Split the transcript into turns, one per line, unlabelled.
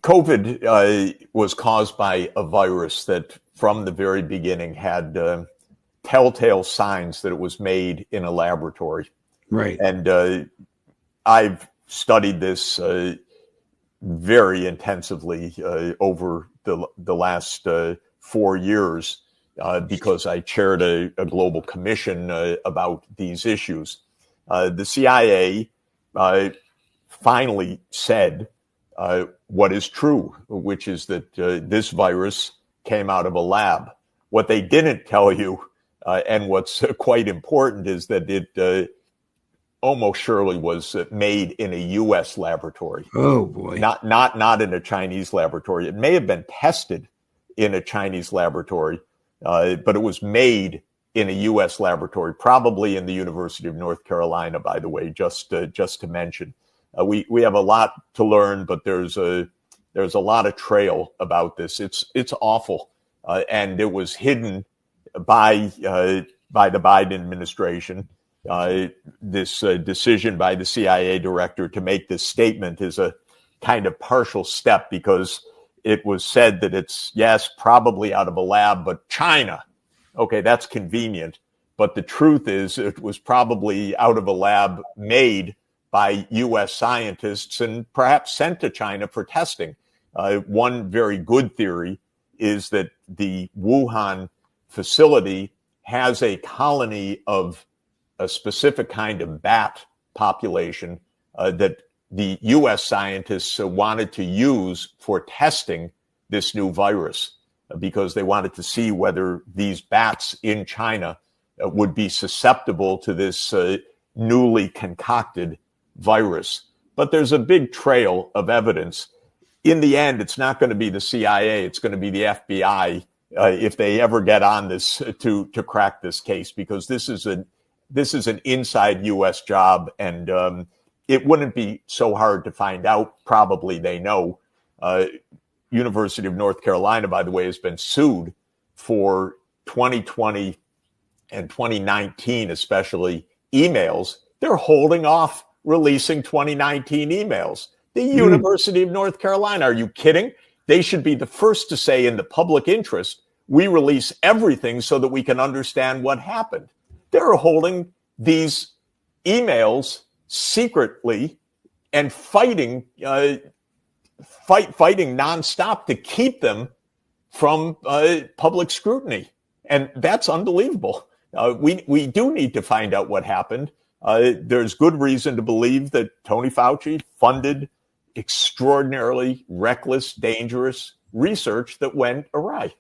COVID was caused by a virus that from the very beginning had telltale signs that it was made in a laboratory.
Right.
And I've studied this very intensively over the last 4 years because I chaired a global commission about these issues. The CIA finally said what is true, which is that this virus came out of a lab. What they didn't tell you, and what's quite important, is that it almost surely was made in a U.S. laboratory.
Oh boy!
Not in a Chinese laboratory. It may have been tested in a Chinese laboratory, but it was made in a U.S. laboratory, probably in the University of North Carolina. By the way, just to mention, we have a lot to learn, but there's a lot of trail about this. It's awful, and it was hidden by the Biden administration. This decision by the CIA director to make this statement is a kind of partial step, because it was said that it's, yes, probably out of a lab, but China. Okay, that's convenient. But the truth is it was probably out of a lab made by U.S. scientists and perhaps sent to China for testing. One very good theory is that the Wuhan facility has a colony of a specific kind of bat population that the U.S. scientists wanted to use for testing this new virus, because they wanted to see whether these bats in China would be susceptible to this newly concocted virus. But there's a big trail of evidence. In the end, it's not going to be the CIA, it's going to be the FBI if they ever get on this to crack this case, because this is an inside U.S. job, and it wouldn't be so hard to find out. Probably they know. University of North Carolina, by the way, has been sued for 2020 and 2019, especially emails. They're holding off releasing 2019 emails. The University of North Carolina, are you kidding? They should be the first to say, in the public interest, we release everything so that we can understand what happened. They're holding these emails secretly and fighting nonstop to keep them from public scrutiny. And that's unbelievable. We do need to find out what happened. There's good reason to believe that Tony Fauci funded extraordinarily reckless, dangerous research that went awry.